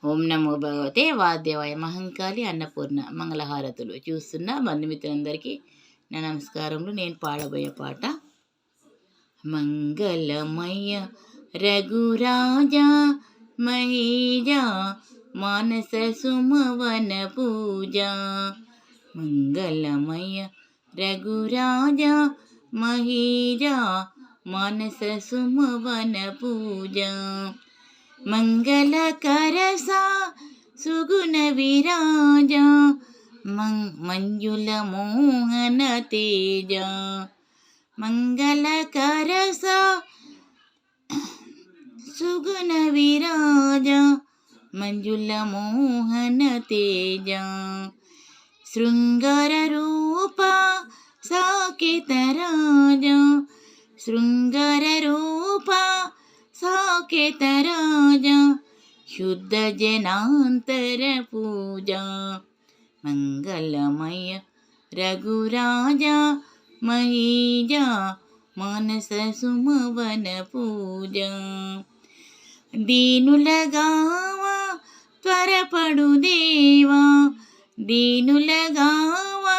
ఓం నమో భగవతే వాద్యవాయ మహంకాళి అన్నపూర్ణ మంగళహారతులు. చూస్తున్న బంధుమిత్రులందరికీ నా నమస్కారములు. నేను పాడబోయే పాట మంగళమయ రఘురాజా మహీజా మానస సుమవన పూజా. మంగళమయ రఘురాజా మహీజా మానస సుమవన పూజా. మంగళకరసా సుగుణ విరాజ మంజుల మోహన తేజ. మంగళకరసా సుగుణ విరాజ మంజుల మోహన తేజ. శృంగార రూప సాకేత రాజ శృంగార రూప సాకేత రాజ శుద్ధ జనాంతర పూజా. మంగళమయ రఘురాజా మహీజా మానస సుమవన పూజా. దీనులగావా త్వరపడు దేవా దీనులగావా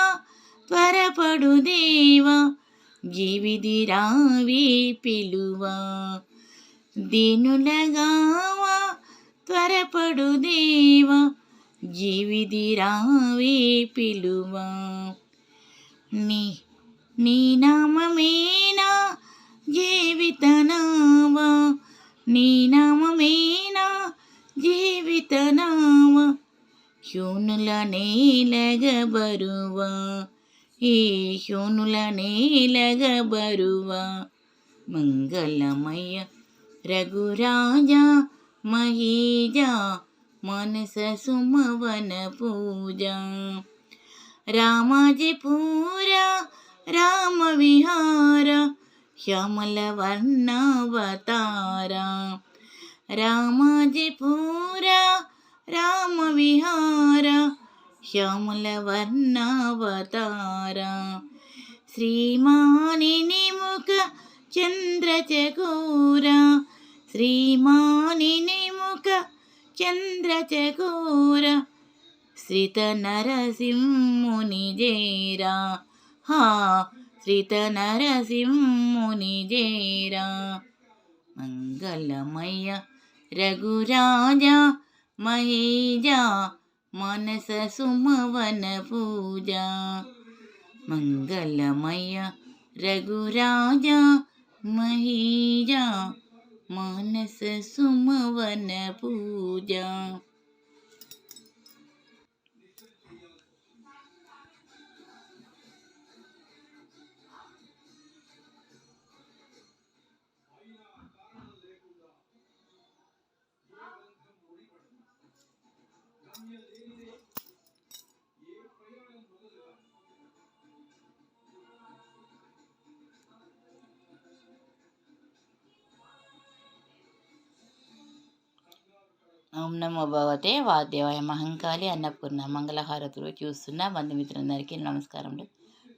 త్వరపడు దేవా జీవిదిరావి పిలువా. దీనులగావా త్వరపడు దేవా జీవిదిరావి పిలువా. నీ నామమేనా జీవితనావా నీ నామమేనా జీవితనావా శూనుల నేలగ బరువా ఈ శూనుల నేలగ బరువా. మంగళమయ రఘురాజా మహీజా మానస సుమవన పూజా. రామాజీపూర రామ విహార శ్యామల వర్ణావతార. రామాజీపూర రామ విహార శ్యామల వర్ణావతార. శ్రీమానిని ముఖ చంద్రచకోర శ్రీమానిని ముఖ చంద్రచకోర శ్రీత నరసింహుని జేరా హా శ్రీత నరసింహుని జేరా. మంగళమయ రఘురాజా మహీజా మానస సుమవన పూజా. మంగళమయ రఘురాజా మహీజా మానస సుమవన పూజా. ఓం నమో భగవతే వాద్యవాయ మహంకాళి అన్నపూర్ణ మంగళహారతులు. చూస్తున్న బంధుమిత్రులందరికీ నమస్కారములు.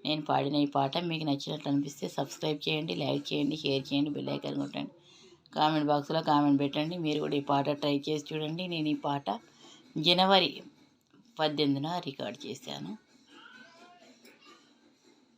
నేను పాడిన ఈ పాట మీకు నచ్చినట్లు అనిపిస్తే సబ్స్క్రైబ్ చేయండి, లైక్ చేయండి, షేర్ చేయండి, బెల్ ఐకాన్ కొట్టండి, కామెంట్ బాక్స్లో కామెంట్ పెట్టండి. మీరు కూడా ఈ పాట ట్రై చేసి చూడండి. నేను ఈ పాట జనవరి 18న రికార్డ్ చేశాను.